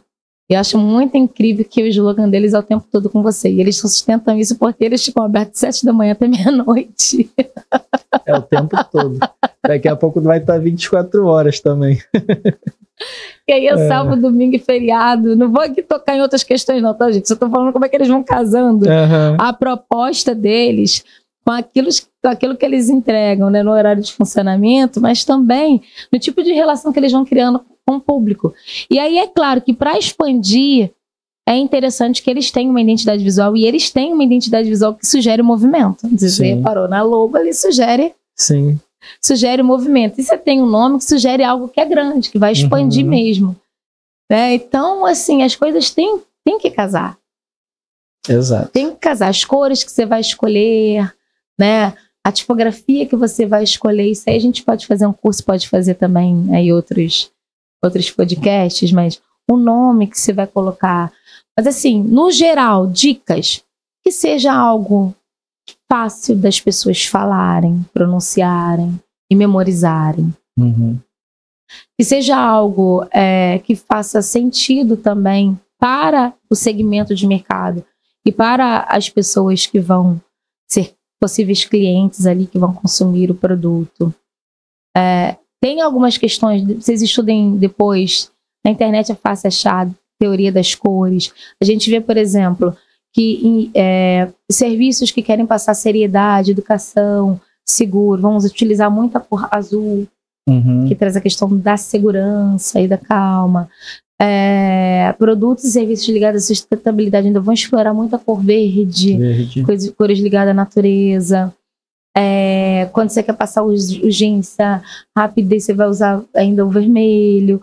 Eu acho muito incrível que o slogan deles é o tempo todo com você. E eles sustentam isso porque eles ficam abertos de 7 da manhã até meia-noite. É o tempo todo. Daqui a pouco vai estar 24 horas também. E aí é sábado, domingo e feriado. Não vou aqui tocar em outras questões não, tá, gente? Só tô falando como é que eles vão casando a proposta deles com aquilo que eles entregam, né, no horário de funcionamento, mas também no tipo de relação que eles vão criando com o público. E aí é claro que para expandir é interessante que eles tenham uma identidade visual, e eles têm uma identidade visual que sugere o movimento. Você reparou, na logo ali sugere o movimento. E você tem um nome que sugere algo que é grande, que vai expandir mesmo. Né? Então, assim, as coisas têm que casar. Exato. Tem que casar. As cores que você vai escolher, né? A tipografia que você vai escolher. Isso aí a gente pode fazer um curso, pode fazer também aí outros podcasts, mas o nome que você vai colocar. Mas assim, no geral, dicas que seja algo fácil das pessoas falarem, pronunciarem e memorizarem. Uhum. Que seja algo que faça sentido também para o segmento de mercado e para as pessoas que vão ser possíveis clientes ali, que vão consumir o produto. Tem algumas questões, vocês estudem depois, na internet é fácil achar teoria das cores. A gente vê, por exemplo, que serviços que querem passar seriedade, educação, seguro, vamos utilizar muito a cor azul, que traz a questão da segurança e da calma. Produtos e serviços ligados à sustentabilidade ainda vão explorar muito a cor verde. Cores ligadas à natureza. Quando você quer passar urgência, rapidez, você vai usar ainda o vermelho.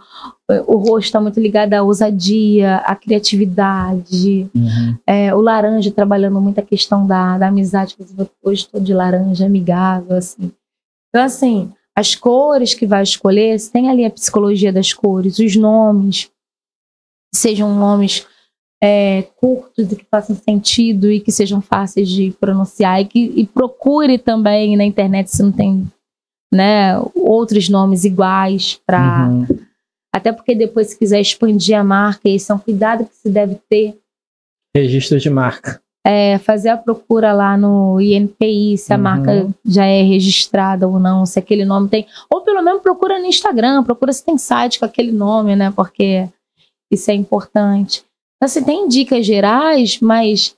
O roxo está muito ligado à ousadia, à criatividade. O laranja, trabalhando muito a questão da amizade. Hoje estou de laranja, amigável, assim. Então, assim, as cores que vai escolher, você tem ali a psicologia das cores, os nomes, sejam nomes curtos e que façam sentido e que sejam fáceis de pronunciar, e procure também na internet se não tem, né, outros nomes iguais para... Até porque depois, se quiser expandir a marca, esse é um cuidado que se deve ter. Registro de marca. Fazer a procura lá no INPI, se a marca já é registrada ou não, se aquele nome tem... Ou pelo menos procura no Instagram, procura se tem site com aquele nome, né? Porque isso é importante. Então, assim, tem dicas gerais, mas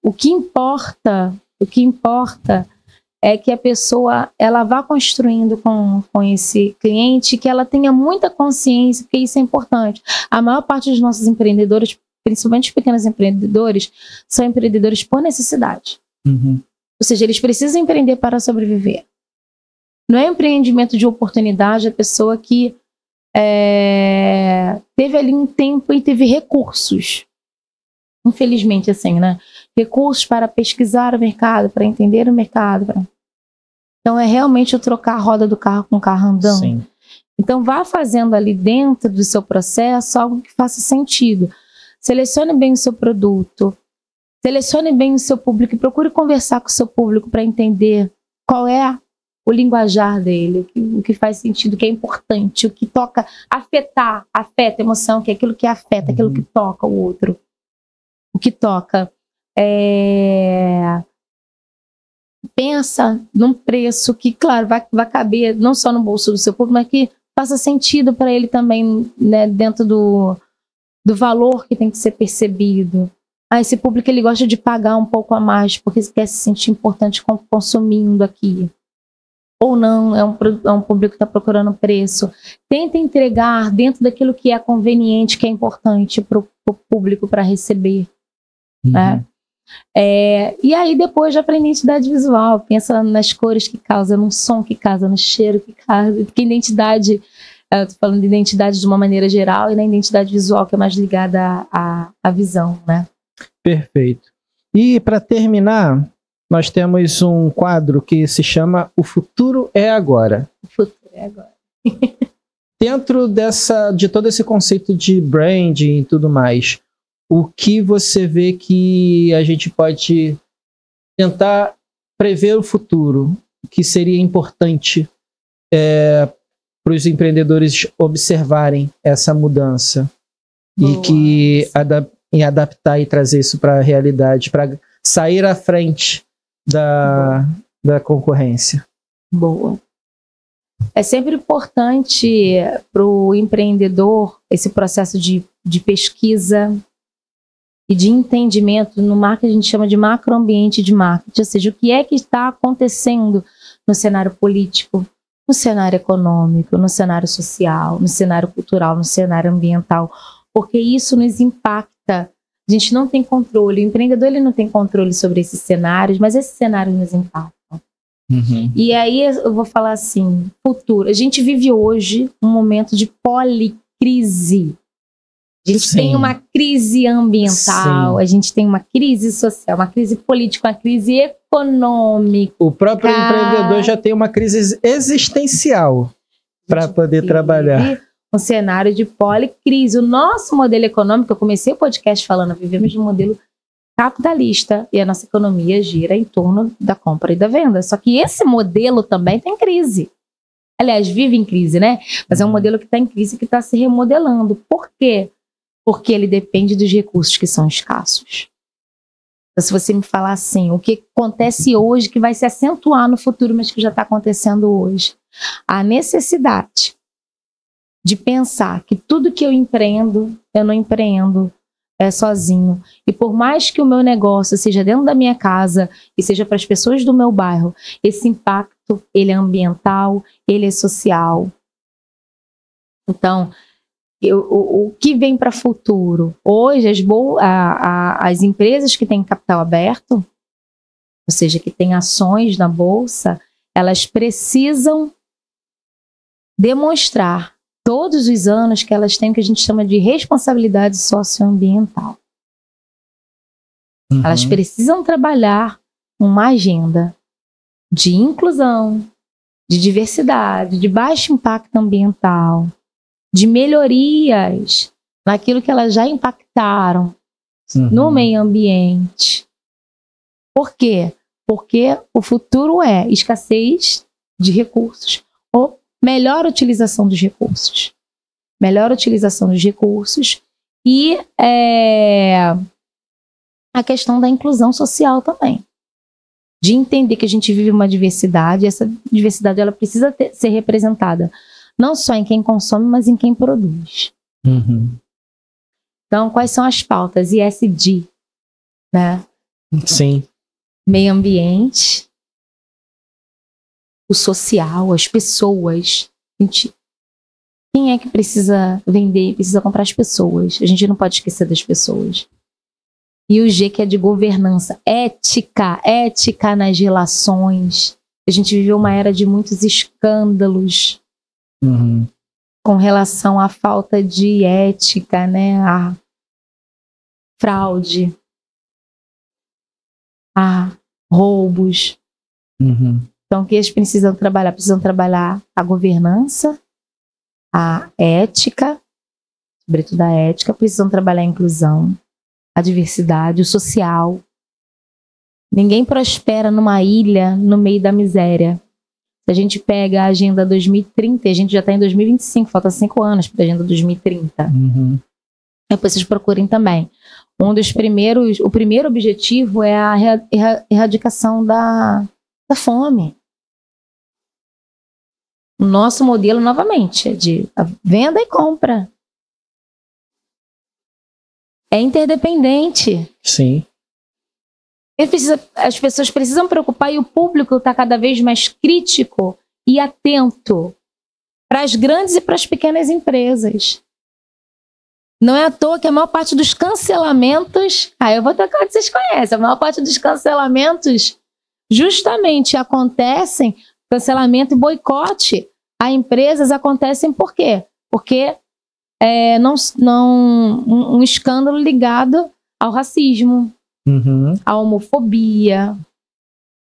o que importa é que a pessoa ela vá construindo com esse cliente, que ela tenha muita consciência, porque isso é importante. A maior parte dos nossos empreendedores, principalmente os pequenos empreendedores, são empreendedores por necessidade. Ou seja, eles precisam empreender para sobreviver. Não é um empreendimento de oportunidade a pessoa que teve ali um tempo e teve recursos. Infelizmente, assim, né? Recursos para pesquisar o mercado, para entender o mercado. Então, é realmente eu trocar a roda do carro com o carro andando. Sim. Então, vá fazendo ali dentro do seu processo algo que faça sentido. Selecione bem o seu produto, selecione bem o seu público e procure conversar com o seu público para entender qual é o linguajar dele, o que faz sentido, o que é importante, o que toca, afeta emoção, que é aquilo que afeta, aquilo que toca o outro. O que toca. Pensa num preço que, claro, vai caber não só no bolso do seu público, mas que faça sentido para ele também, né, dentro do valor que tem que ser percebido. Esse público ele gosta de pagar um pouco a mais porque quer se sentir importante consumindo aqui. Ou não, é um público que está procurando preço. Tenta entregar dentro daquilo que é conveniente, que é importante para o público para receber. Né? E aí depois já para identidade visual, pensa nas cores que causam, no som que causa, no cheiro que causa, porque identidade, eu estou falando de identidade de uma maneira geral e na identidade visual que é mais ligada à visão, né? Perfeito. E para terminar, nós temos um quadro que se chama O Futuro é Agora. O futuro é agora. Dentro de todo esse conceito de branding e tudo mais, o que você vê que a gente pode tentar prever o futuro, que seria importante para os empreendedores observarem essa mudança e adaptar e trazer isso para a realidade, para sair à frente da concorrência. Boa. É sempre importante para o empreendedor esse processo de pesquisa e de entendimento no marketing, a gente chama de macroambiente de marketing, ou seja, o que é que está acontecendo no cenário político, no cenário econômico, no cenário social, no cenário cultural, no cenário ambiental, porque isso nos impacta. A gente não tem controle, o empreendedor ele não tem controle sobre esses cenários, mas esses cenários nos impactam. E aí eu vou falar assim, futuro. A gente vive hoje um momento de policrise. A gente tem uma crise ambiental, a gente tem uma crise social, uma crise política, uma crise econômica. O próprio empreendedor já tem uma crise existencial para poder trabalhar. um cenário de policrise. O nosso modelo econômico, eu comecei o podcast falando, vivemos de um modelo capitalista e a nossa economia gira em torno da compra e da venda. Só que esse modelo também tem crise. Aliás, vive em crise, né? Mas é um modelo que está em crise, que está se remodelando. Por quê? Porque ele depende dos recursos que são escassos. Então, se você me falar assim, o que acontece hoje, que vai se acentuar no futuro, mas que já está acontecendo hoje, a necessidade de pensar que tudo que eu não empreendo sozinho. E por mais que o meu negócio seja dentro da minha casa e seja para as pessoas do meu bairro, esse impacto, ele é ambiental, ele é social. Então, o que vem para o futuro? Hoje, as empresas que têm capital aberto, ou seja, que têm ações na bolsa, elas precisam demonstrar todos os anos que elas têm o que a gente chama de responsabilidade socioambiental. Elas precisam trabalhar uma agenda de inclusão, de diversidade, de baixo impacto ambiental, de melhorias naquilo que elas já impactaram no meio ambiente. Por quê? Porque o futuro é escassez de recursos ou melhor utilização dos recursos. Melhor utilização dos recursos e a questão da inclusão social também. De entender que a gente vive uma diversidade, e essa diversidade ela precisa ser representada não só em quem consome, mas em quem produz. Então, quais são as pautas? ESG, né? Sim. Meio ambiente, o social, as pessoas. Quem é que precisa vender, precisa comprar? As pessoas. A gente não pode esquecer das pessoas. E o G, que é de governança, ética nas relações. A gente viveu uma era de muitos escândalos com relação à falta de ética, né? A fraude, a roubos. Então, o que eles precisam trabalhar? Precisam trabalhar a governança, a ética, sobretudo a ética, precisam trabalhar a inclusão, a diversidade, o social. Ninguém prospera numa ilha no meio da miséria. Se a gente pega a Agenda 2030, a gente já está em 2025, falta 5 anos para a Agenda 2030. Depois vocês procurem também. O primeiro objetivo é a erradicação da fome. O nosso modelo, novamente, é de venda e compra. É interdependente. Sim. As pessoas precisam preocupar e o público está cada vez mais crítico e atento para as grandes e para as pequenas empresas. Não é à toa que a maior parte dos cancelamentos... eu vou tocar onde vocês conhecem. A maior parte dos cancelamentos justamente acontecem, cancelamento e boicote a empresas acontecem por quê? Porque um escândalo ligado ao racismo, à homofobia,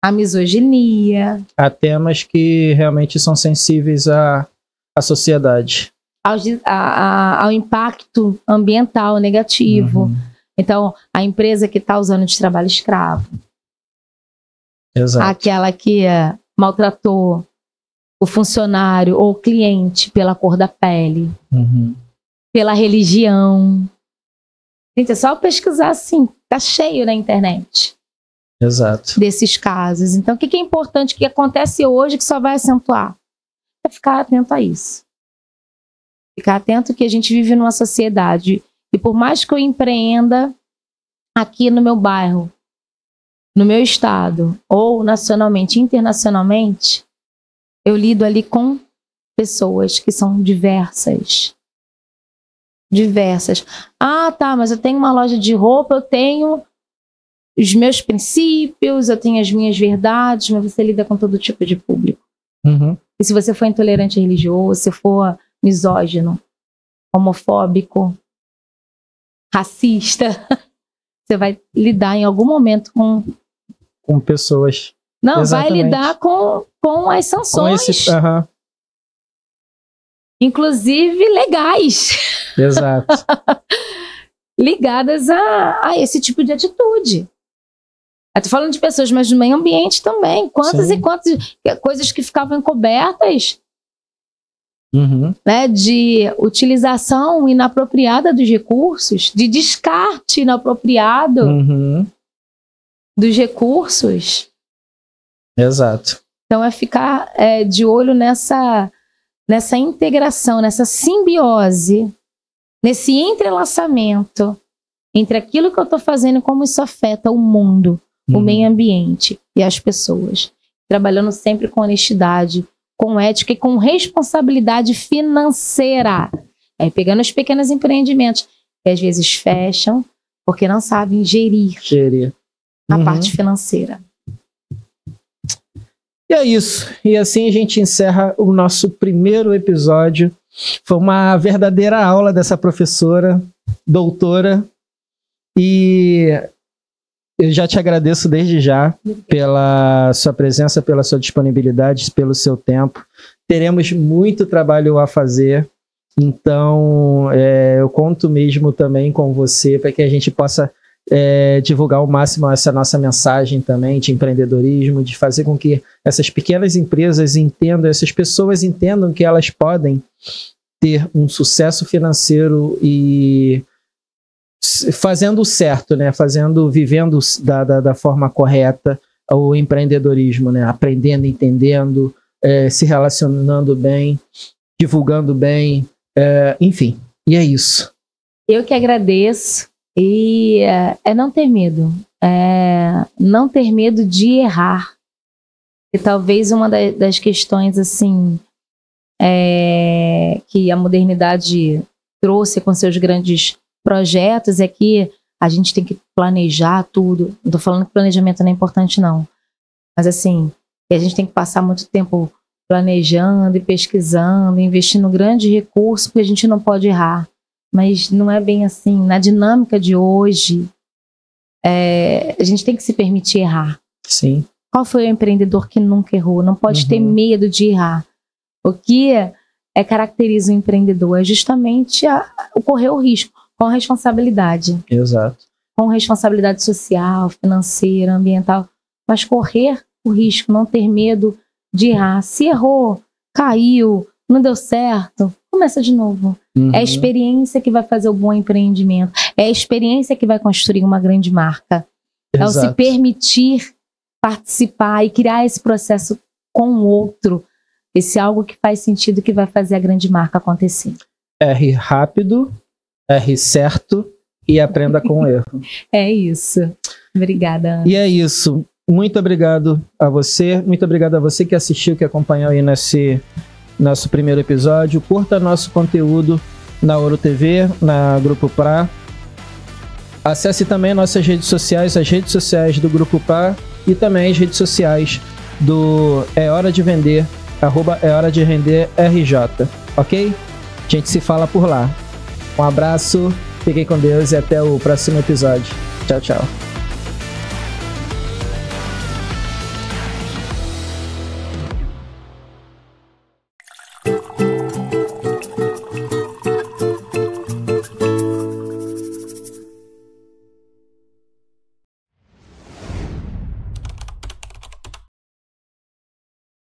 à misoginia. Há temas que realmente são sensíveis à sociedade. Ao impacto ambiental negativo. Então, a empresa que está usando de trabalho escravo. Exato. Aquela que maltratou o funcionário ou o cliente pela cor da pele, pela religião. Gente, é só pesquisar assim, tá cheio na internet. Exato. Desses casos. Então, o que é importante que acontece hoje que só vai acentuar? É ficar atento a isso. Ficar atento que a gente vive numa sociedade e por mais que eu empreenda aqui no meu bairro, no meu estado, ou nacionalmente, internacionalmente, eu lido ali com pessoas que são diversas. Diversas. Tá, mas eu tenho uma loja de roupa, eu tenho os meus princípios, eu tenho as minhas verdades, mas você lida com todo tipo de público. E se você for intolerante religioso, se for misógino, homofóbico, racista, você vai lidar em algum momento com pessoas. Não, exatamente. vai lidar com as sanções. inclusive legais. Exato. Ligadas a esse tipo de atitude. Eu tô falando de pessoas, mas do meio ambiente também. Quantas e quantas coisas que ficavam encobertas, né, de utilização inapropriada dos recursos, de descarte inapropriado dos recursos. Exato. Então é ficar de olho nessa integração, nessa simbiose, nesse entrelaçamento entre aquilo que eu estou fazendo e como isso afeta o mundo, o meio ambiente e as pessoas. Trabalhando sempre com honestidade, com ética e com responsabilidade financeira. Pegando os pequenos empreendimentos que às vezes fecham porque não sabem gerir a parte financeira. E é isso. E assim a gente encerra o nosso primeiro episódio. Foi uma verdadeira aula dessa professora, doutora. E eu já te agradeço desde já pela sua presença, pela sua disponibilidade, pelo seu tempo. Teremos muito trabalho a fazer. Então, eu conto mesmo também com você para que a gente possa divulgar ao máximo essa nossa mensagem também de empreendedorismo, de fazer com que essas pequenas empresas entendam, essas pessoas entendam que elas podem ter um sucesso financeiro e fazendo o certo, né? Vivendo da forma correta o empreendedorismo, né? Aprendendo, entendendo, se relacionando bem, divulgando bem, enfim, e é isso. Eu que agradeço. E não ter medo. Não ter medo de errar. E talvez uma das questões assim que a modernidade trouxe com seus grandes projetos é que a gente tem que planejar tudo. Não estou falando que planejamento não é importante, não. Mas assim, a gente tem que passar muito tempo planejando e pesquisando, investindo grandes recursos, porque a gente não pode errar. Mas não é bem assim. Na dinâmica de hoje, a gente tem que se permitir errar. Sim. Qual foi o empreendedor que nunca errou? Não pode ter medo de errar. O que caracteriza o empreendedor é justamente o correr o risco, com responsabilidade. Exato. Com responsabilidade social, financeira, ambiental. Mas correr o risco, não ter medo de errar. Se errou, caiu, não deu certo, começa de novo. É a experiência que vai fazer o bom empreendimento. É a experiência que vai construir uma grande marca. Exato. É o se permitir participar e criar esse processo com o outro. Esse algo que faz sentido, que vai fazer a grande marca acontecer. Erre rápido, erre certo e aprenda com o erro. É isso. Obrigada, Ana. E é isso. Muito obrigado a você. Muito obrigado a você que assistiu, que acompanhou aí nesse nosso primeiro episódio. Curta nosso conteúdo na Ouro TV, na Grupo Pra. Acesse também nossas redes sociais, as redes sociais do Grupo Pra e também as redes sociais do É Hora de Vender, @EHoraDeRenderRJ, ok? A gente se fala por lá. Um abraço, fiquem com Deus e até o próximo episódio. Tchau, tchau.